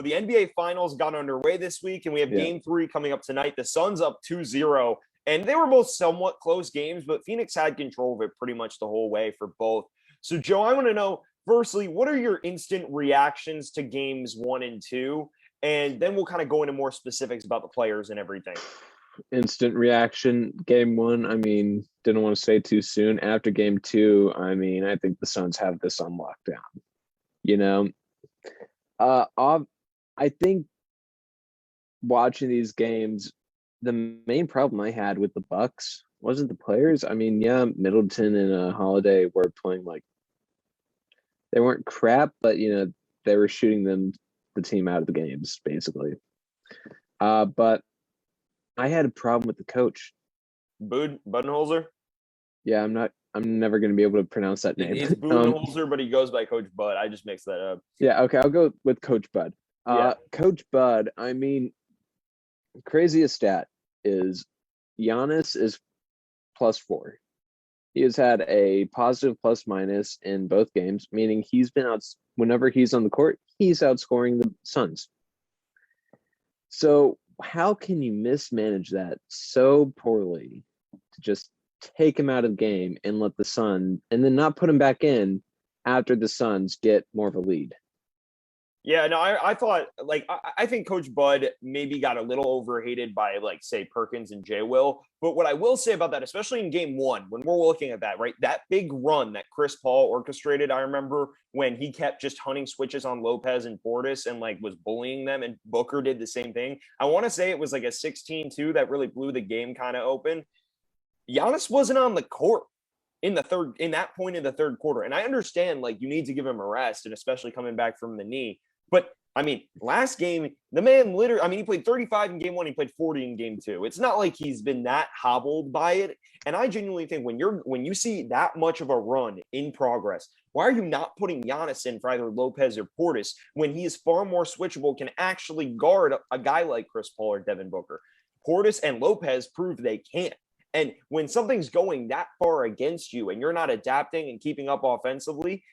the NBA Finals got underway this week, and we have Game 3 coming up tonight. The Suns up 2-0, and they were both somewhat close games, but Phoenix had control of it pretty much the whole way for both. So, Joe, I want to know, firstly, what are your instant reactions to Games 1 and 2? And then we'll kind of go into more specifics about the players and everything. Instant reaction, Game 1, I mean, didn't want to say too soon. After Game 2, I mean, I think the Suns have this on lockdown. You know, I think watching these games, the main problem I had with the Bucks wasn't the players. I mean, yeah, Middleton and Holiday were playing like they weren't crap, but they were shooting the team out of the games basically. But I had a problem with the coach, Budenholzer. Yeah, I'm never going to be able to pronounce that name. He's Budenholzer, but he goes by Coach Bud. I just mixed that up. Yeah, okay, I'll go with Coach Bud. Coach Bud, I mean, craziest stat is Giannis is +4. He has had a positive plus-minus in both games, meaning he's been out whenever he's on the court, he's outscoring the Suns. So how can you mismanage that so poorly to just take him out of the game and let the Suns, and then not put him back in after the Suns get more of a lead? Yeah, no, I thought, like, I think Coach Bud maybe got a little overhated by, like, say, Perkins and Jay Will. But what I will say about that, especially in Game 1, when we're looking at that, right, that big run that Chris Paul orchestrated, I remember when he kept just hunting switches on Lopez and Portis and, like, was bullying them, and Booker did the same thing. I want to say it was like a 16-2 that really blew the game kind of open. Giannis wasn't on the court in that point in the third quarter. And I understand, like, you need to give him a rest, and especially coming back from the knee. But, I mean, last game, the man literally, I mean, he played 35 in Game 1, he played 40 in Game 2. It's not like he's been that hobbled by it. And I genuinely think when you see that much of a run in progress, why are you not putting Giannis in for either Lopez or Portis when he is far more switchable, can actually guard a guy like Chris Paul or Devin Booker? Portis and Lopez prove they can't. And when something's going that far against you and you're not adapting and keeping up offensively,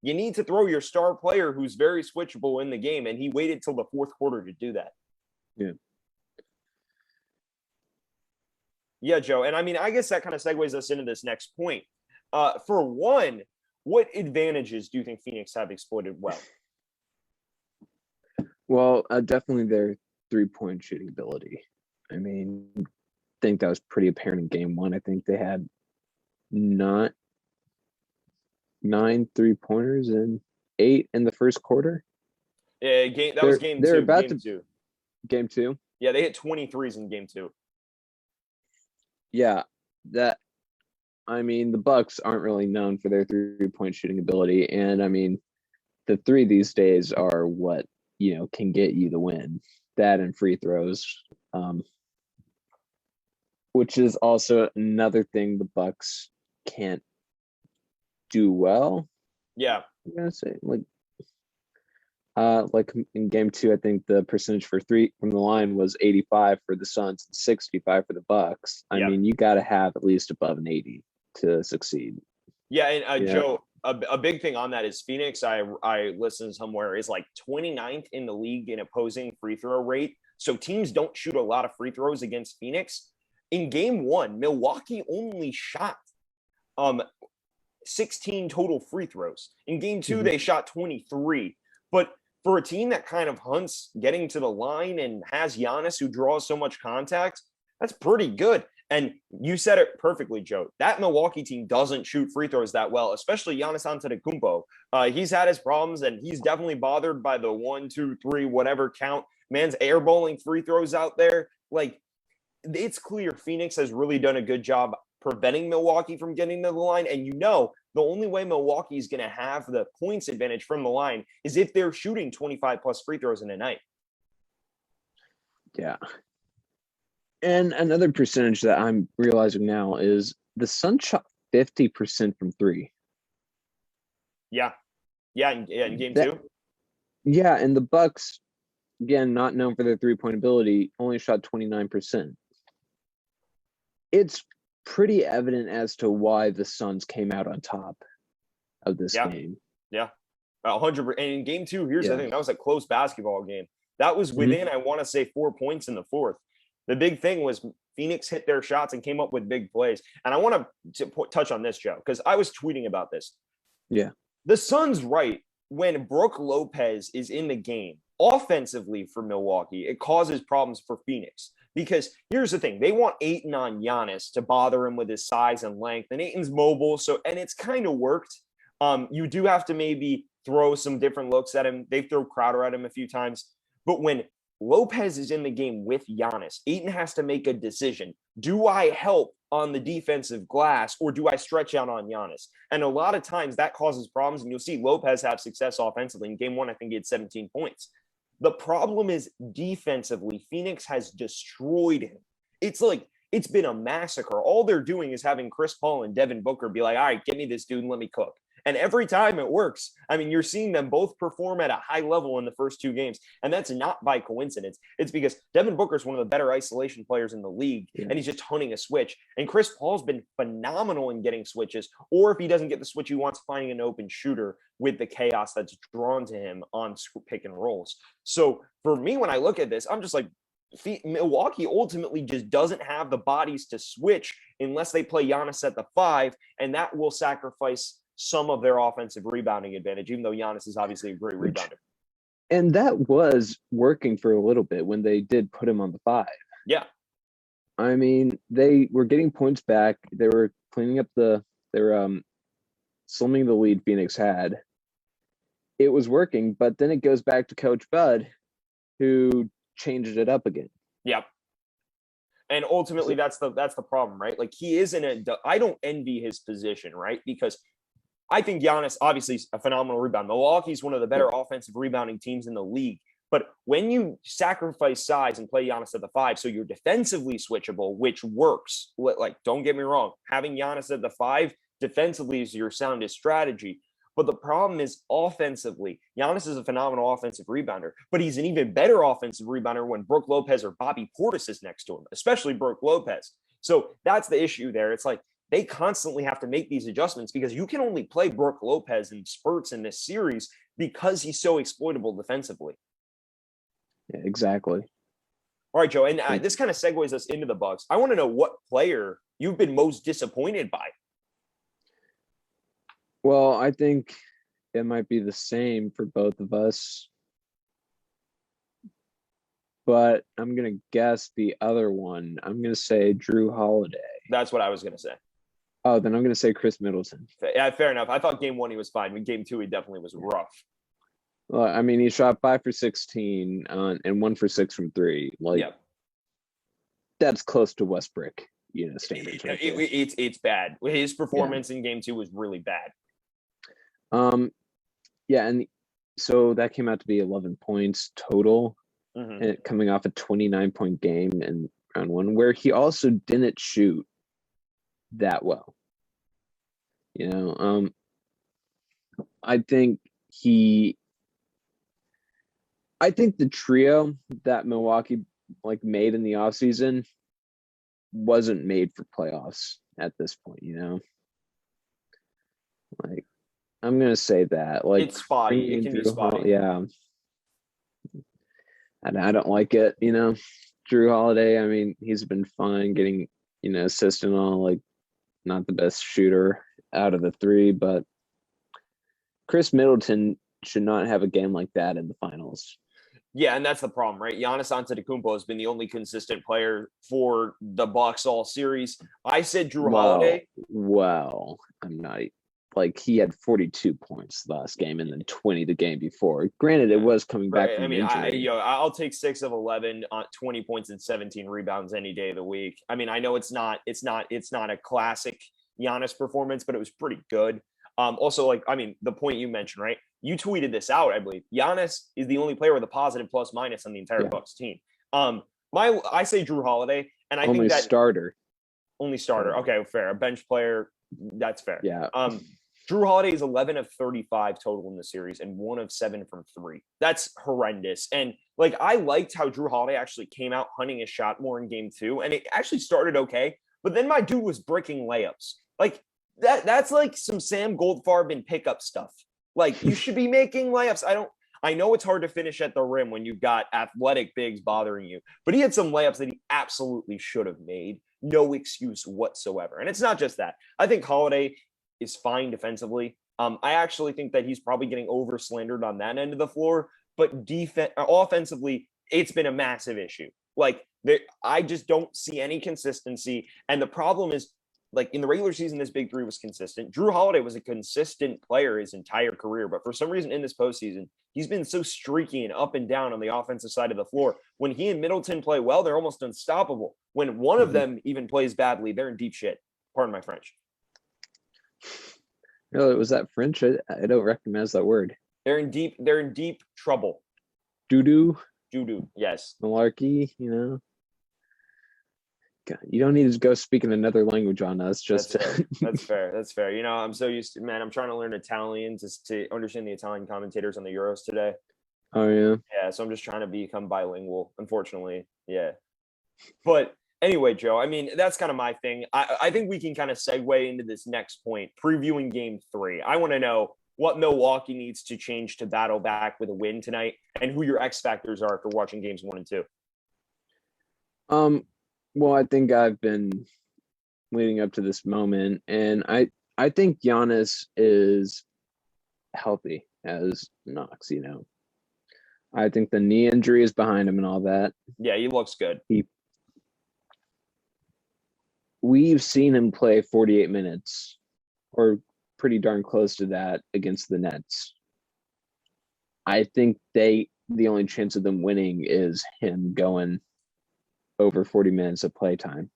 you need to throw your star player who's very switchable in the game, and he waited till the fourth quarter to do that. Yeah, Joe. And I mean, I guess that kind of segues us into this next point. For one, what advantages do you think Phoenix have exploited well? Well, definitely their three-point shooting ability. I mean, I think that was pretty apparent in Game 1. I think they had not 9 3-pointers and 8 in the first quarter. Yeah, that was Game 2. They're about Game 2. Game 2? Yeah, they hit 23s in Game 2. Yeah, I mean, the Bucks aren't really known for their three-point shooting ability, and I mean, the three these days are what can get you the win. That and free throws, which is also another thing the Bucks can't do well. Yeah, I'm gonna say like in Game 2, I think the percentage for three from the line was 85 for the Suns and 65 for the Bucks. I mean, you got to have at least above an 80 to succeed. Yeah, and Joe, a big thing on that is Phoenix. I listened somewhere is like 29th in the league in opposing free throw rate. So teams don't shoot a lot of free throws against Phoenix. In Game 1, Milwaukee only shot 16 total free throws. In Game 2, they shot 23. But for a team that kind of hunts getting to the line and has Giannis who draws so much contact, that's pretty good. And you said it perfectly, Joe. That Milwaukee team doesn't shoot free throws that well, especially Giannis Antetokounmpo. He's had his problems, and he's definitely bothered by the 1, 2, 3, whatever count. Man's airballing free throws out there. Like, it's clear Phoenix has really done a good job preventing Milwaukee from getting to the line. And the only way Milwaukee is going to have the points advantage from the line is if they're shooting 25 plus free throws in a night. Yeah. And another percentage that I'm realizing now is the Suns shot 50% from three. Yeah. Yeah. In Game 2. Yeah. And the Bucks, again, not known for their three-point ability, only shot 29%. It's pretty evident as to why the Suns came out on top of this game. Yeah. 100%. And in Game 2, here's the thing. That was a close basketball game. That was Mhm. within, I want to say, 4 points in the fourth. The big thing was Phoenix hit their shots and came up with big plays. And I want to touch on this, Joe, because I was tweeting about this. Yeah. The Suns, right, when Brook Lopez is in the game, offensively for Milwaukee, it causes problems for Phoenix. Because here's the thing, they want Ayton on Giannis to bother him with his size and length. And Ayton's mobile, and it's kind of worked. You do have to maybe throw some different looks at him. They've thrown Crowder at him a few times. But when Lopez is in the game with Giannis, Ayton has to make a decision. Do I help on the defensive glass or do I stretch out on Giannis? And a lot of times that causes problems. And you'll see Lopez have success offensively. In game one, I think he had 17 points. The problem is defensively, Phoenix has destroyed him. It's like, it's been a massacre. All they're doing is having Chris Paul and Devin Booker be like, all right, give me this dude and let me cook. And every time it works. I mean, you're seeing them both perform at a high level in the first two games. And that's not by coincidence. It's because Devin Booker is one of the better isolation players in the league. Yeah. And he's just hunting a switch. And Chris Paul's been phenomenal in getting switches. Or if he doesn't get the switch he wants, finding an open shooter with the chaos that's drawn to him on pick and rolls. So for me, when I look at this, I'm just like, Milwaukee ultimately just doesn't have the bodies to switch unless they play Giannis at the 5. And that will sacrifice some of their offensive rebounding advantage, even though Giannis is obviously a great rebounder. And that was working for a little bit when they did put him on the 5. Yeah. I mean, they were getting points back. They were cleaning up they were slimming the lead Phoenix had. It was working, but then it goes back to Coach Bud, who changed it up again. Yep. And ultimately, that's the problem, right? Like, he isn't I don't envy his position, right? Because I think Giannis, obviously, is a phenomenal rebounder. Milwaukee's one of the better offensive rebounding teams in the league. But when you sacrifice size and play Giannis at the 5, so you're defensively switchable, which works. Like, don't get me wrong. Having Giannis at the 5 defensively is your soundest strategy. But the problem is offensively, Giannis is a phenomenal offensive rebounder, but he's an even better offensive rebounder when Brook Lopez or Bobby Portis is next to him, especially Brook Lopez. So that's the issue there. It's like, they constantly have to make these adjustments because you can only play Brook Lopez in spurts in this series because he's so exploitable defensively. Yeah, exactly. All right, Joe, and this kind of segues us into the Bucks. I want to know what player you've been most disappointed by. Well, I think it might be the same for both of us, but I'm going to guess the other one. I'm going to say Jrue Holiday. That's what I was going to say. Oh, then I'm going to say Chris Middleton. Yeah, fair enough. I thought game 1 he was fine. In game 2, he definitely was rough. Well, I mean, he shot 5 for 16 and 1 for 6 from 3. Like, yeah. That's close to Westbrook, standards. Right it's bad. His performance in game 2 was really bad. Yeah, and so that came out to be 11 points total, and coming off a 29-point game in round 1, where he also didn't shoot that well. I think the trio that Milwaukee made in the offseason wasn't made for playoffs at this point, I'm gonna say that. It's spotty. It can be spotty. Yeah. And I don't like it, Jrue Holiday, I mean, he's been fine getting, assist and all, not the best shooter out of the 3, but Chris Middleton should not have a game like that in the finals. Yeah, and that's the problem, right? Giannis Antetokounmpo has been the only consistent player for the Bucks all series. I said Jrue Holiday. Well, I'm not. He had 42 points last game and then 20 the game before. Granted, it was coming back from injury. I'll take 6 of 11 on 20 points and 17 rebounds any day of the week. I mean, I know it's not a classic Giannis performance, but it was pretty good. Also, the point you mentioned, right? You tweeted this out, I believe. Giannis is the only player with a positive plus minus on the entire Bucks team. I say Jrue Holiday, and I think that only starter. Okay, fair. A bench player, that's fair. Yeah. Jrue Holiday is 11 of 35 total in the series and 1 of 7 from 3. That's horrendous. And I liked how Jrue Holiday actually came out hunting his shot more in game 2, and it actually started okay. But then my dude was breaking layups. That's some Sam Goldfarb and pickup stuff. You should be making layups. I know it's hard to finish at the rim when you've got athletic bigs bothering you, but he had some layups that he absolutely should have made. No excuse whatsoever. And it's not just that. I think Holiday is fine defensively. I actually think that he's probably getting over slandered on that end of the floor, but offensively, it's been a massive issue. Like, I just don't see any consistency. And the problem is, like, in the regular season, this big three was consistent. Drew Holiday was a consistent player his entire career, but for some reason in this postseason, he's been so streaky and up and down on the offensive side of the floor. When he and Middleton play well, they're almost unstoppable. When one of them even plays badly, they're in deep shit. Pardon my French. No, was that French? I don't recognize that word. They're in deep trouble. Doo-doo. Doo-doo, yes. Malarkey, you know. God, you don't need to go speaking another language on us. That's fair. That's fair. You know, I'm so used to, man, I'm trying to learn Italian to understand the Italian commentators on the Euros today. Oh, yeah. Yeah, so I'm just trying to become bilingual, unfortunately. Yeah. But anyway, Joe, I mean, that's kind of my thing. I think we can kind of segue into this next point, previewing game 3. I want to know what Milwaukee needs to change to battle back with a win tonight, and who your X factors are for watching games 1 and 2. Well, I think I've been leading up to this moment, and I think Giannis is healthy as Knox, you know. I think the knee injury is behind him and all that. Yeah, he looks good. We've seen him play 48 minutes or pretty darn close to that against the Nets. I think the only chance of them winning is him going over 40 minutes of playtime.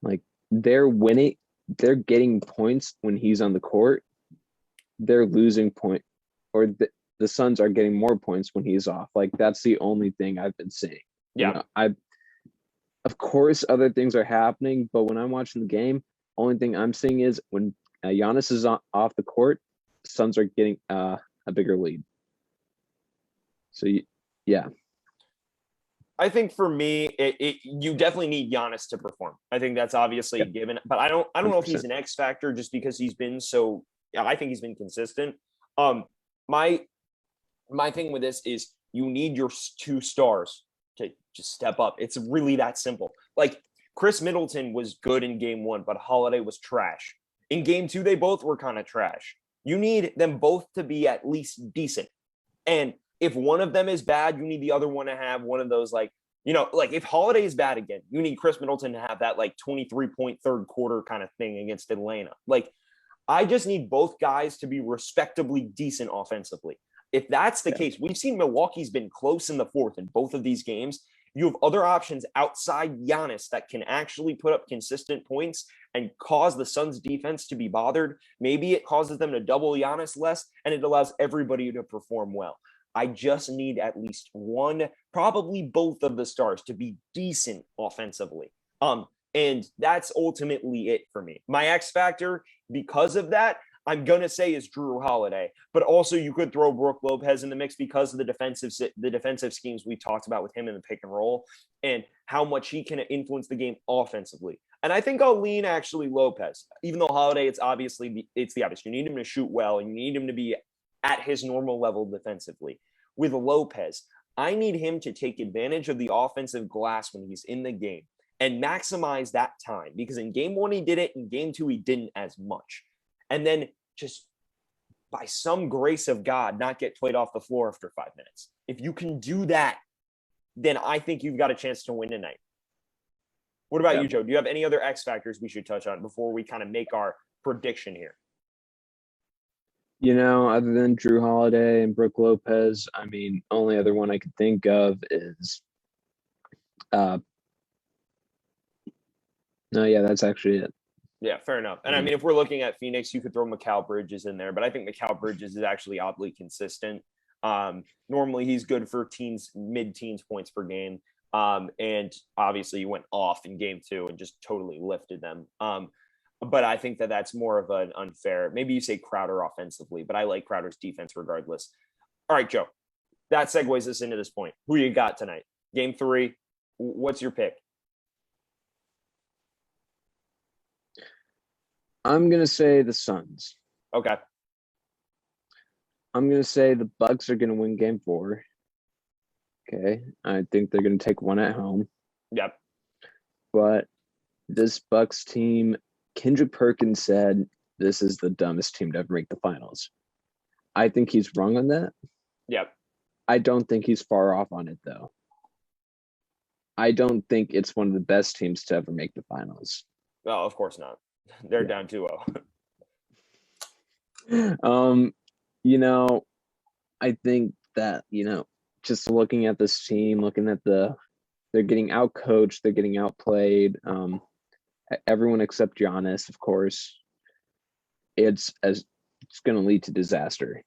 Like, they're winning, they're getting points when he's on the court. They're losing point, or the Suns are getting more points when he's off. Like, that's the only thing I've been seeing. Yeah. You know, of course, other things are happening, but when I'm watching the game, only thing I'm seeing is when Giannis is off the court, Suns are getting a bigger lead. So, yeah. I think for me, you definitely need Giannis to perform. I think that's obviously a given, but I don't know if he's an X factor just because he's been so. Yeah, I think he's been consistent. My thing with this is you need your 2 stars to just step up. It's really that simple. Like, Chris Middleton was good in game 1, but Holiday was trash. In game 2, they both were kind of trash. You need them both to be at least decent. And if one of them is bad, you need the other one to have one of those, like, you know, like if Holiday is bad again, you need Chris Middleton to have that like 23-point third quarter kind of thing against Atlanta. Like, I just need both guys to be respectably decent offensively. If that's the case, we've seen Milwaukee's been close in the fourth in both of these games. You have other options outside Giannis that can actually put up consistent points and cause the Suns defense to be bothered. Maybe it causes them to double Giannis less, and it allows everybody to perform well. I just need at least one, probably both of the stars to be decent offensively. And that's ultimately it for me. My X factor, because of that, I'm going to say is Drew Holiday, but also you could throw Brook Lopez in the mix because of the defensive schemes we talked about with him in the pick and roll and how much he can influence the game offensively. And I think I'll lean actually Lopez, even though Holiday, it's the obvious. You need him to shoot well and you need him to be at his normal level defensively. With Lopez, I need him to take advantage of the offensive glass when he's in the game and maximize that time, because in game 1 he did it, in game 2 he didn't as much. And then just by some grace of God, not get played off the floor after 5 minutes. If you can do that, then I think you've got a chance to win tonight. What about you, Joe? Do you have any other X factors we should touch on before we kind of make our prediction here? You know, other than Drew Holiday and Brook Lopez, I mean, only other one I could think of is no, yeah, that's actually it. Yeah, fair enough. And I mean, if we're looking at Phoenix, you could throw Mikal Bridges in there, but I think Mikal Bridges is actually oddly consistent. Normally he's good for mid-teens points per game. And obviously he went off in game 2 and just totally lifted them. But I think that's more of an unfair. Maybe you say Crowder offensively, but I like Crowder's defense regardless. All right, Joe, that segues us into this point. Who you got tonight? Game 3. What's your pick? I'm going to say the Suns. Okay. I'm gonna say the Bucks are gonna win Game 4. Okay, I think they're gonna take one at home, Yep. but this Bucks team, Kendrick Perkins said this is the dumbest team to ever make the finals. I think he's wrong on that. Yep. I don't think he's far off on it though. I don't think it's one of the best teams to ever make the finals. Oh, of course not. They're Yeah. down 2-0. I think that, just looking at this team, looking at they're getting out coached, they're getting outplayed. Everyone except Giannis, of course. It's going to lead to disaster.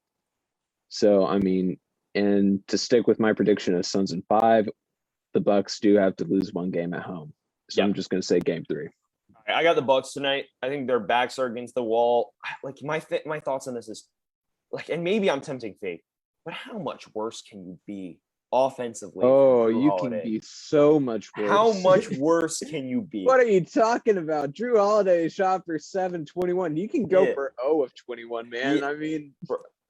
So, I mean, and to stick with my prediction of Suns in 5, the Bucks do have to lose one game at home. So Yep. I'm just going to say Game 3. I got the Bucks tonight. I think their backs are against the wall. Like my thoughts on this is like, and maybe I'm tempting fate, but how much worse can you be offensively? Oh, you can be so much worse. How much worse can you be? What are you talking about? Drew Holiday shot for 7-21. You can go for 0 of 21, man. Yeah. I mean,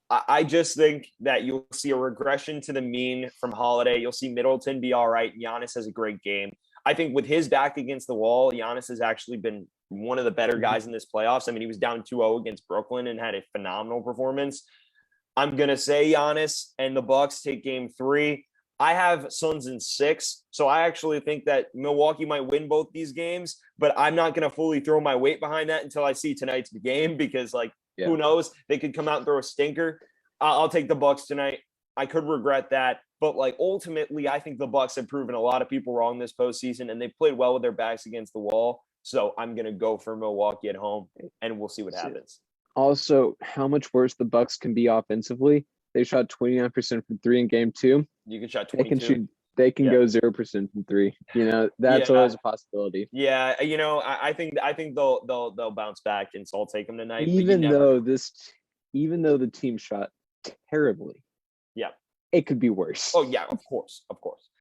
I just think that you'll see a regression to the mean from Holiday. You'll see Middleton be all right. Giannis has a great game. I think with his back against the wall, Giannis has actually been one of the better guys in this playoffs. I mean, he was down 2-0 against Brooklyn and had a phenomenal performance. I'm going to say Giannis and the Bucks take Game 3. I have Suns in 6, so I actually think that Milwaukee might win both these games, but I'm not going to fully throw my weight behind that until I see tonight's game because, who knows? They could come out and throw a stinker. I'll take the Bucks tonight. I could regret that, but ultimately, I think the Bucks have proven a lot of people wrong this postseason, and they've played well with their backs against the wall. So I'm going to go for Milwaukee at home, and we'll see what happens. Also, how much worse the Bucks can be offensively. They shot 29% from 3 in Game 2. You can shot 22. They can go 0% from 3. That's always a possibility. Yeah, I think they'll bounce back, and so I'll take them tonight. Even though the team shot terribly, yeah, it could be worse. Oh yeah, of course.